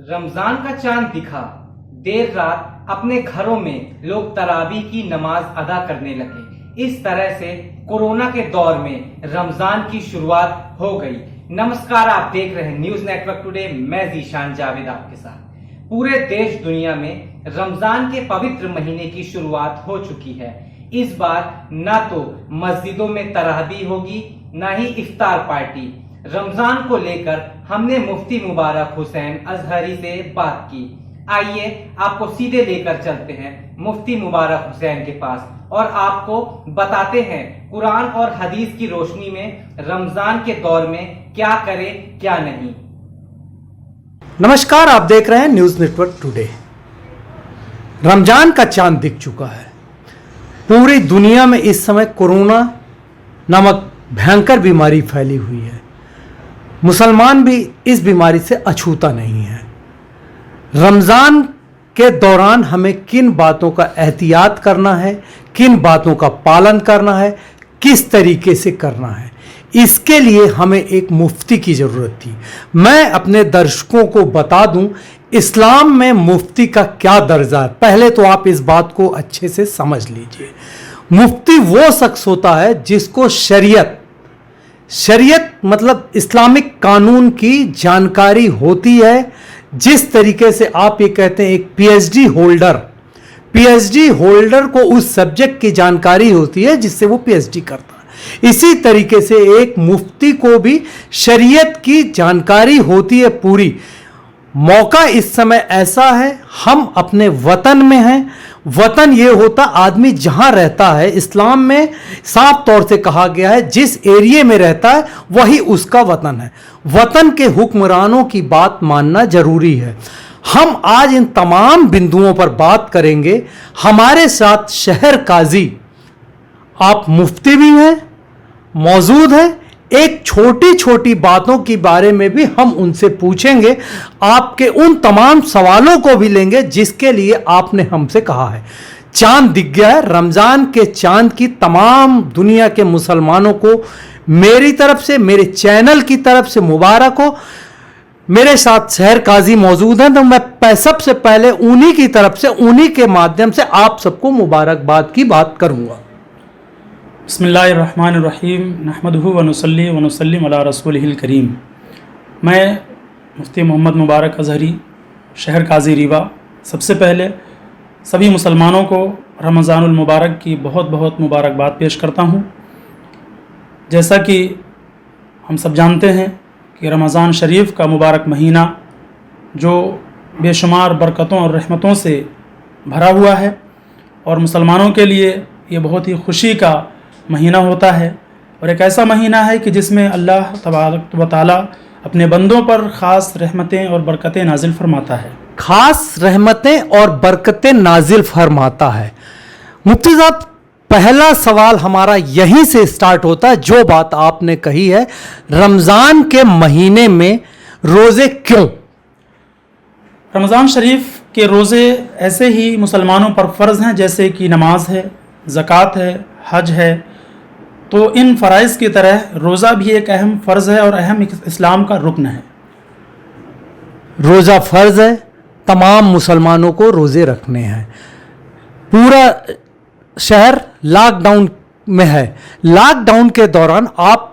रमजान का चांद दिखा। देर रात अपने घरों में लोग तरावी की नमाज अदा करने लगे। इस तरह से कोरोना के दौर में रमजान की शुरुआत हो गई। नमस्कार, आप देख रहे हैं न्यूज नेटवर्क टुडे। मैं जीशान जावेद आपके साथ। पूरे देश दुनिया में रमजान के पवित्र महीने की शुरुआत हो चुकी है। इस बार ना तो मस्जिदों में तरावी होगी, ना ही इफ्तार पार्टी। रमजान को लेकर हमने मुफ्ती मुबारक हुसैन अजहरी से बात की। आइए आपको सीधे लेकर चलते हैं मुफ्ती मुबारक हुसैन के पास और आपको बताते हैं कुरान और हदीस की रोशनी में रमजान के दौर में क्या करें क्या नहीं। नमस्कार, आप देख रहे हैं न्यूज नेटवर्क टुडे। रमजान का चांद दिख चुका है। पूरी दुनिया में इस समय कोरोना नामक भयंकर बीमारी फैली हुई है। मुसलमान भी इस बीमारी से अछूता नहीं है। रमज़ान के दौरान हमें किन बातों का एहतियात करना है, किन बातों का पालन करना है, किस तरीके से करना है, इसके लिए हमें एक मुफ्ती की ज़रूरत थी। मैं अपने दर्शकों को बता दूं, इस्लाम में मुफ्ती का क्या दर्जा है। पहले तो आप इस बात को अच्छे से समझ लीजिए। मुफ्ती वो शख्स होता है जिसको शरीयत मतलब इस्लामिक कानून की जानकारी होती है। जिस तरीके से आप ये कहते हैं एक पीएचडी होल्डर को उस सब्जेक्ट की जानकारी होती है जिससे वो पीएचडी करता है, इसी तरीके से एक मुफ्ती को भी शरीयत की जानकारी होती है पूरी। मौका इस समय ऐसा है, हम अपने वतन में हैं। वतन ये होता आदमी जहां रहता है। इस्लाम में साफ तौर से कहा गया है जिस एरिया में रहता है वही उसका वतन है। वतन के हुक्मरानों की बात मानना जरूरी है। हम आज इन तमाम बिंदुओं पर बात करेंगे। हमारे साथ शहर काजी, आप मुफ्ती भी हैं, मौजूद हैं। एक छोटी छोटी बातों के बारे में भी हम उनसे पूछेंगे। आपके उन तमाम सवालों को भी लेंगे जिसके लिए आपने हमसे कहा है। चांद दिख गया है। रमजान के चांद की तमाम दुनिया के मुसलमानों को मेरी तरफ से, मेरे चैनल की तरफ से मुबारक हो। मेरे साथ शहर काजी मौजूद हैं, तो मैं सबसे पहले उन्हीं की तरफ से, उन्हीं के माध्यम से आप सबको मुबारकबाद की बात करूंगा। बिस्मिल्लाहिर्रहमानिर्रहीम, नहमदुहु व नुसल्ली व नुसल्लिम अला रसूलिहिल करीम। मैं मुफ्ती मोहम्मद मुबारक अजहरी, शहर काजी रीवा, सबसे पहले सभी मुसलमानों को रमज़ानुल मुबारक की बहुत बहुत मुबारकबाद पेश करता हूँ। जैसा कि हम सब जानते हैं कि रमज़ान शरीफ का मुबारक महीना जो बेशुमार बरकतों और रहमतों से भरा हुआ है और मुसलमानों के लिए ये बहुत ही खुशी का महीना होता है और एक ऐसा महीना है कि जिसमें अल्लाह तबारक व तआला अपने बंदों पर ख़ास रहमतें और बरकतें नाजिल फरमाता है। खास रहमतें और बरकतें नाजिल फरमाता है। मुफ्ती साहब, पहला सवाल हमारा यहीं से स्टार्ट होता है। जो बात आपने कही है, रमज़ान के महीने में रोज़े क्यों? रमज़ान शरीफ के रोज़े ऐसे ही मुसलमानों पर फ़र्ज़ हैं जैसे कि नमाज है, ज़कात है, हज है। तो इन फ़राइज़ की तरह रोज़ा भी एक अहम फ़र्ज़ है और अहम इस्लाम का रुकन है। रोज़ा फ़र्ज़ है, तमाम मुसलमानों को रोज़े रखने हैं। पूरा शहर लॉकडाउन में है। लॉकडाउन के दौरान आप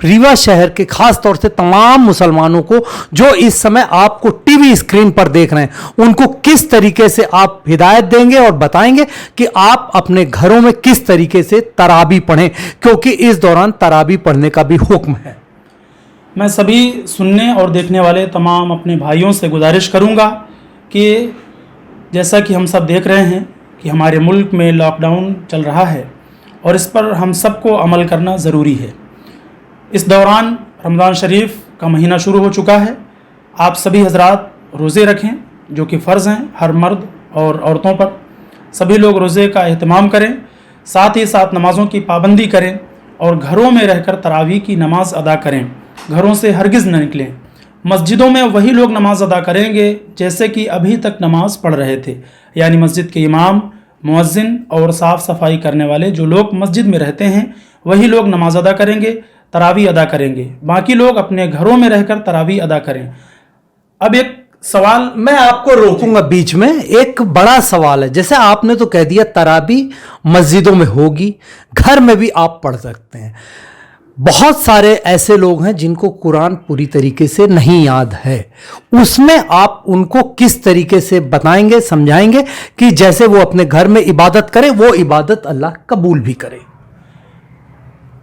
रीवा शहर के खास तौर से तमाम मुसलमानों को जो इस समय आपको टीवी स्क्रीन पर देख रहे हैं, उनको किस तरीके से आप हिदायत देंगे और बताएंगे कि आप अपने घरों में किस तरीके से तरावी पढ़ें, क्योंकि इस दौरान तरावी पढ़ने का भी हुक्म है। मैं सभी सुनने और देखने वाले तमाम अपने भाइयों से गुजारिश करूंगा कि जैसा कि हम सब देख रहे हैं कि हमारे मुल्क में लॉकडाउन चल रहा है और इस पर हम सबको अमल करना ज़रूरी है। इस दौरान रमज़ान शरीफ का महीना शुरू हो चुका है। आप सभी हजरात रोज़े रखें जो कि फ़र्ज़ हैं हर मर्द और औरतों पर। सभी लोग रोज़े का एहतमाम करें, साथ ही साथ नमाज़ों की पाबंदी करें और घरों में रहकर तरावी की नमाज़ अदा करें। घरों से हरगिज़ न निकलें। मस्जिदों में वही लोग नमाज़ अदा करेंगे जैसे कि अभी तक नमाज़ पढ़ रहे थे, यानी मस्जिद के इमाम, मुअज्जिन और साफ़ सफाई करने वाले जो लोग मस्जिद में रहते हैं वही लोग नमाज़ अदा करेंगे, तरावी अदा करेंगे। बाकी लोग अपने घरों में रहकर तरावी अदा करें। अब एक सवाल मैं आपको रोकूंगा बीच में। एक बड़ा सवाल है, जैसे आपने तो कह दिया तराबी मस्जिदों में होगी, घर में भी आप पढ़ सकते हैं। बहुत सारे ऐसे लोग हैं जिनको कुरान पूरी तरीके से नहीं याद है, उसमें आप उनको किस तरीके से बताएंगे, समझाएंगे कि जैसे वो अपने घर में इबादत करे, वो इबादत अल्लाह कबूल भी करे?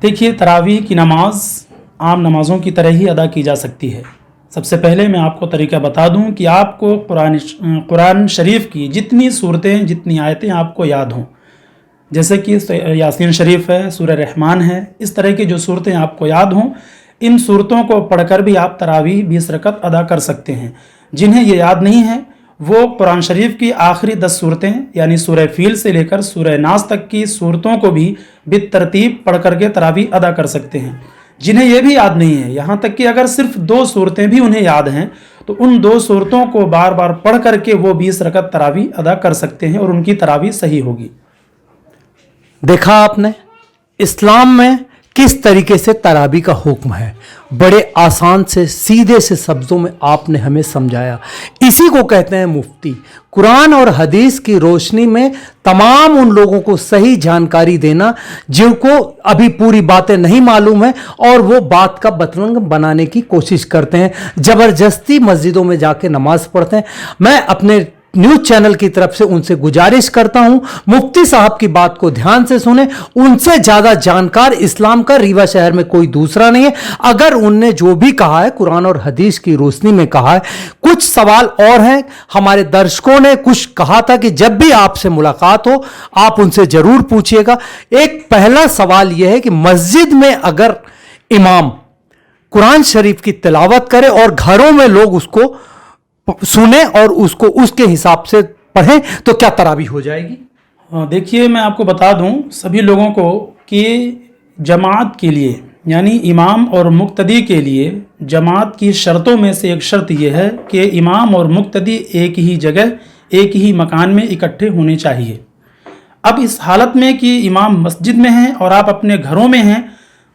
देखिए, तरावीह की नमाज आम नमाजों की तरह ही अदा की जा सकती है। सबसे पहले मैं आपको तरीका बता दूं कि आपको कुरान शरीफ की जितनी सूरतें, जितनी आयतें आपको याद हों, जैसे कि यासीन शरीफ है, सूरह रहमान है, इस तरह की जो सूरतें आपको याद हों, इन सूरतों को पढ़कर भी आप तरावीह 20 रकत अदा कर सकते हैं। जिन्हें ये याद नहीं है वो कुरान शरीफ की आखिरी 10 सूरतें यानी सूरह फील से लेकर सूरह नास तक की सूरतों को भी बितरतीब पढ़ करके तरावीह अदा कर सकते हैं। जिन्हें ये भी याद नहीं है, यहाँ तक कि अगर सिर्फ 2 सूरतें भी उन्हें याद हैं तो उन 2 सूरतों को बार बार पढ़ करके वो 20 रकत तरावीह अदा कर सकते हैं और उनकी तरावीह सही होगी। देखा आपने इस्लाम में किस तरीके से तराबी का हुक्म है, बड़े आसान से सीधे से शब्दों में आपने हमें समझाया। इसी को कहते हैं मुफ्ती। कुरान और हदीस की रोशनी में तमाम उन लोगों को सही जानकारी देना जिनको अभी पूरी बातें नहीं मालूम है और वो बात का बतरंग बनाने की कोशिश करते हैं, जबरदस्ती मस्जिदों में जाके नमाज पढ़ते हैं। मैं अपने न्यूज चैनल की तरफ से उनसे गुजारिश करता हूं, मुफ्ती साहब की बात को ध्यान से सुने। उनसे ज्यादा जानकार इस्लाम का रीवा शहर में कोई दूसरा नहीं है। अगर उनने जो भी कहा है कुरान और हदीस की रोशनी में कहा है। कुछ सवाल और हैं, हमारे दर्शकों ने कुछ कहा था कि जब भी आपसे मुलाकात हो आप उनसे जरूर पूछिएगा। एक पहला सवाल यह है कि मस्जिद में अगर इमाम कुरान शरीफ की तिलावत करे और घरों में लोग उसको सुने और उसको उसके हिसाब से पढ़ें तो क्या तरावीह हो जाएगी? देखिए, मैं आपको बता दूं सभी लोगों को कि जमात के लिए यानी इमाम और मुक्तदी के लिए जमात की शर्तों में से एक शर्त यह है कि इमाम और मुक्तदी एक ही जगह, एक ही मकान में इकट्ठे होने चाहिए। अब इस हालत में कि इमाम मस्जिद में हैं और आप अपने घरों में हैं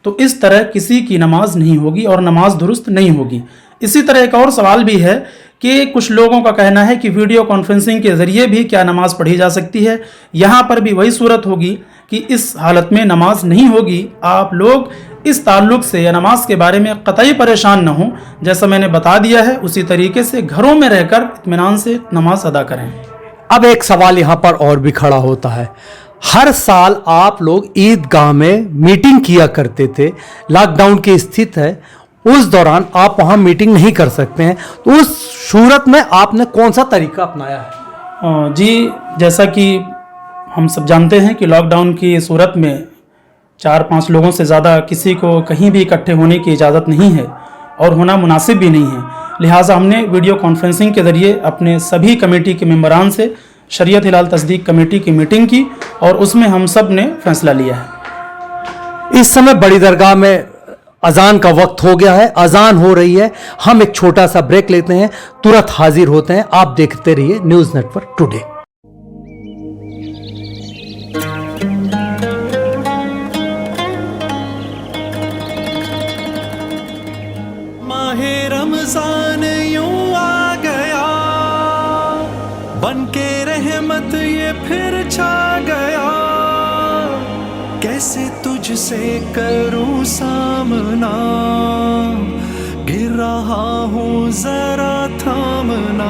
तो इस तरह किसी की नमाज नहीं होगी और नमाज दुरुस्त नहीं होगी। इसी तरह एक और सवाल भी है कि कुछ लोगों का कहना है कि वीडियो कॉन्फ्रेंसिंग के ज़रिए भी क्या नमाज पढ़ी जा सकती है। यहाँ पर भी वही सूरत होगी कि इस हालत में नमाज नहीं होगी। आप लोग इस ताल्लुक से या नमाज के बारे में कतई परेशान न हो। जैसा मैंने बता दिया है उसी तरीके से घरों में रहकर इत्मीनान से नमाज अदा करें। अब एक सवाल यहाँ पर और भी खड़ा होता है। हर साल आप लोग ईदगाह में मीटिंग किया करते थे, लॉकडाउन की स्थिति है, उस दौरान आप वहां मीटिंग नहीं कर सकते हैं, तो उस सूरत में आपने कौन सा तरीका अपनाया है? जी, जैसा कि हम सब जानते हैं कि लॉकडाउन की सूरत में 4-5 लोगों से ज़्यादा किसी को कहीं भी इकट्ठे होने की इजाज़त नहीं है और होना मुनासिब भी नहीं है। लिहाजा हमने वीडियो कॉन्फ्रेंसिंग के ज़रिए अपने सभी कमेटी के मेंबरान से शरीयत हिलाल तस्दीक कमेटी की मीटिंग की और उसमें हम सब ने फैसला लिया है। इस समय बड़ी दरगाह में अजान का वक्त हो गया है, अजान हो रही है। हम एक छोटा सा ब्रेक लेते हैं, तुरंत हाजिर होते हैं। आप देखते रहिए न्यूज नेटवर्क टुडे। माहे रमजान यूं आ गया, बन के रहमत ये फिर छा गया। कैसे तुझसे करूं सामना, गिर रहा हूं जरा थामना।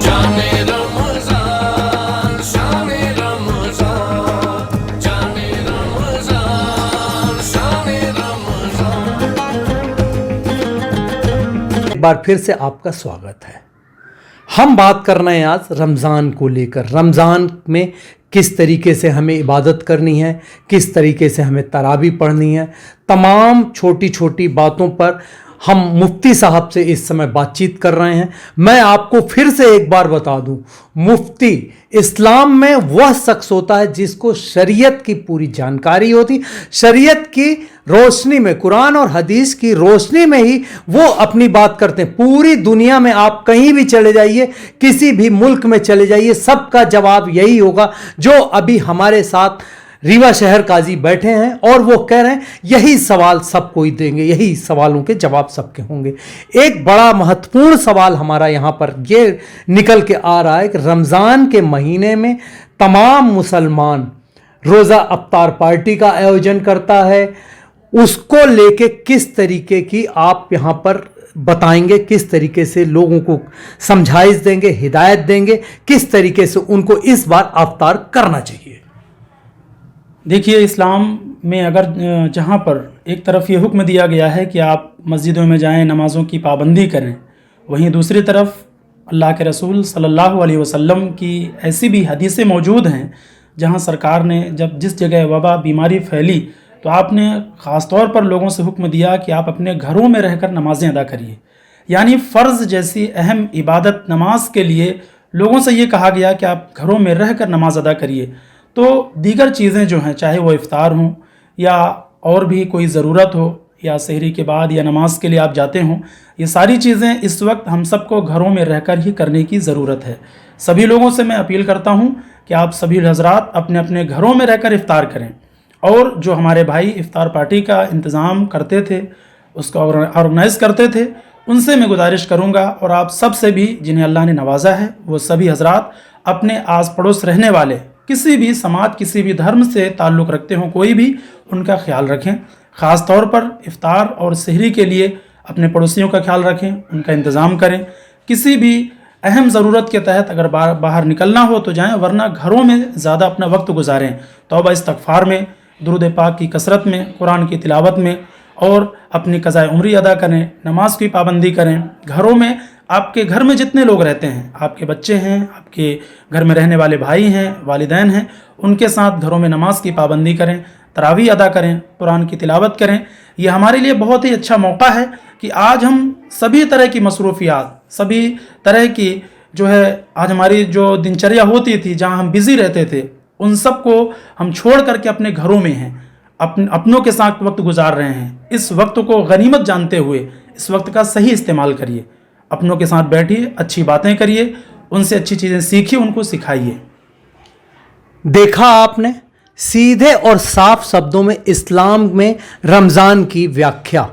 जाने रमजान, शाने रमजान, जाने रमजान, शाने रमजान। एक बार फिर से आपका स्वागत है। हम बात कर रहे हैं आज रमज़ान को लेकर। रमज़ान में किस तरीके से हमें इबादत करनी है, किस तरीके से हमें तरावी पढ़नी है, तमाम छोटी छोटी बातों पर हम मुफ्ती साहब से इस समय बातचीत कर रहे हैं। मैं आपको फिर से एक बार बता दूं, मुफ्ती इस्लाम में वह शख्स होता है जिसको शरीयत की पूरी जानकारी होती। शरीयत की रोशनी में, कुरान और हदीस की रोशनी में ही वो अपनी बात करते हैं। पूरी दुनिया में आप कहीं भी चले जाइए, किसी भी मुल्क में चले जाइए, सबका जवाब यही होगा जो अभी हमारे साथ रीवा शहर काजी बैठे हैं और वो कह रहे हैं यही सवाल सबको ही देंगे, यही सवालों के जवाब सबके होंगे। एक बड़ा महत्वपूर्ण सवाल हमारा यहाँ पर ये निकल के आ रहा है कि रमज़ान के महीने में तमाम मुसलमान रोज़ा अफ्तार पार्टी का आयोजन करता है, उसको लेके किस तरीके की आप यहाँ पर बताएंगे, किस तरीके से लोगों को समझाइश देंगे, हिदायत देंगे, किस तरीके से उनको इस बार अफ्तार करना चाहिए? देखिए, इस्लाम में अगर जहाँ पर एक तरफ ये हुक्म दिया गया है कि आप मस्जिदों में जाएं, नमाज़ों की पाबंदी करें, वहीं दूसरी तरफ अल्लाह के रसूल सल्लल्लाहु अलैहि वसल्लम की ऐसी भी हदीसें मौजूद हैं जहाँ सरकार ने जब जिस जगह वबा बीमारी फैली तो आपने ख़ास तौर पर लोगों से हुक्म दिया कि आप अपने घरों में रहकर नमाज़ें अदा करिए। यानी फ़र्ज़ जैसी अहम इबादत नमाज के लिए लोगों से ये कहा गया कि आप घरों में रहकर नमाज अदा करिए। तो दीगर चीज़ें जो हैं, चाहे वो इफ्तार हों या और भी कोई ज़रूरत हो या सहरी के बाद या नमाज के लिए आप जाते हों, ये सारी चीज़ें इस वक्त हम सबको घरों में रहकर ही करने की ज़रूरत है। सभी लोगों से मैं अपील करता हूँ कि आप सभी हजरात अपने अपने घरों में रहकर इफ्तार करें। और जो हमारे भाई इफ्तार पार्टी का इंतज़ाम करते थे, उसका ऑर्गेनाइज़ करते थे, उनसे मैं गुजारिश करूंगा और आप सब से भी जिन्हें अल्लाह ने नवाजा है, वो सभी हजरात अपने आस पड़ोस रहने वाले किसी भी समाज, किसी भी धर्म से ताल्लुक़ रखते हों कोई भी, उनका ख्याल रखें। ख़ास तौर पर इफ्तार और सहरी के लिए अपने पड़ोसियों का ख्याल रखें, उनका इंतज़ाम करें। किसी भी अहम ज़रूरत के तहत अगर बाहर निकलना हो तो जाएं, वरना घरों में ज़्यादा अपना वक्त गुजारें। तौबा इस्तग़फ़ार में, दुरूद पाक की कसरत में, कुरान की तिलावत में और अपनी क़ज़ाए उम्री अदा करें, नमाज की पाबंदी करें। घरों में, आपके घर में जितने लोग रहते हैं, आपके बच्चे हैं, आपके घर में रहने वाले भाई हैं, वालिदैन हैं, उनके साथ घरों में नमाज की पाबंदी करें, तरावी अदा करें, कुरान की तिलावत करें। यह हमारे लिए बहुत ही अच्छा मौका है कि आज हम सभी तरह की मसरूफियात, सभी तरह की जो है आज हमारी जो दिनचर्या होती थी, जहाँ हम बिज़ी रहते थे, उन सब को हम छोड़ करके अपने घरों में हैं, अपनों के साथ वक्त गुजार रहे हैं। इस वक्त को गनीमत जानते हुए इस वक्त का सही इस्तेमाल करिए, अपनों के साथ बैठिए, अच्छी बातें करिए, उनसे अच्छी चीज़ें सीखिए, उनको सिखाइए। देखा आपने सीधे और साफ शब्दों में इस्लाम में रमज़ान की व्याख्या,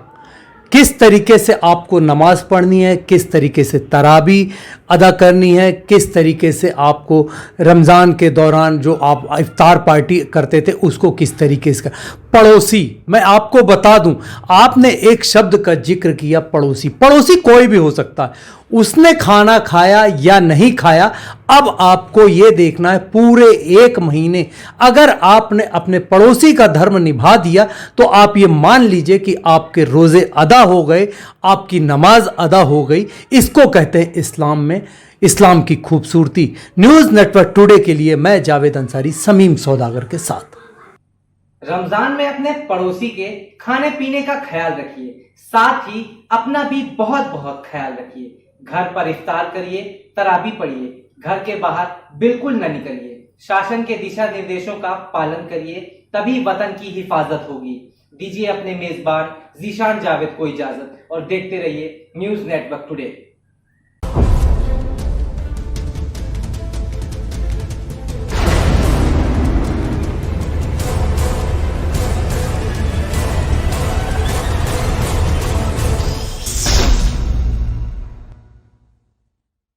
किस तरीके से आपको नमाज पढ़नी है, किस तरीके से तरावी अदा करनी है, किस तरीके से आपको रमज़ान के दौरान जो आप इफ्तार पार्टी करते थे उसको किस तरीके से। पड़ोसी, मैं आपको बता दूं, आपने एक शब्द का जिक्र किया, पड़ोसी। पड़ोसी कोई भी हो सकता है, उसने खाना खाया या नहीं खाया, अब आपको यह देखना है पूरे एक महीने अगर आपने अपने पड़ोसी का धर्म निभा दिया तो आप ये मान लीजिए कि आपके रोज़े अदा हो गए, आपकी नमाज अदा हो गई। इसको कहते हैं इस्लाम में इस्लाम की खूबसूरती। न्यूज़ नेटवर्क टुडे के लिए मैं जावेद अंसारी, समीम सौदागर के साथ। रमजान में अपने पड़ोसी के खाने पीने का ख्याल रखिए, साथ ही अपना भी बहुत बहुत ख्याल रखिए। घर पर इफ्तार करिए, तरावी पढ़िए, घर के बाहर बिल्कुल न निकलिए। शासन के दिशा निर्देशों का पालन करिए, तभी वतन की हिफाजत होगी। दीजिए अपने मेजबान जीशान जावेद को इजाजत और देखते रहिए न्यूज़ नेटवर्क टुडे।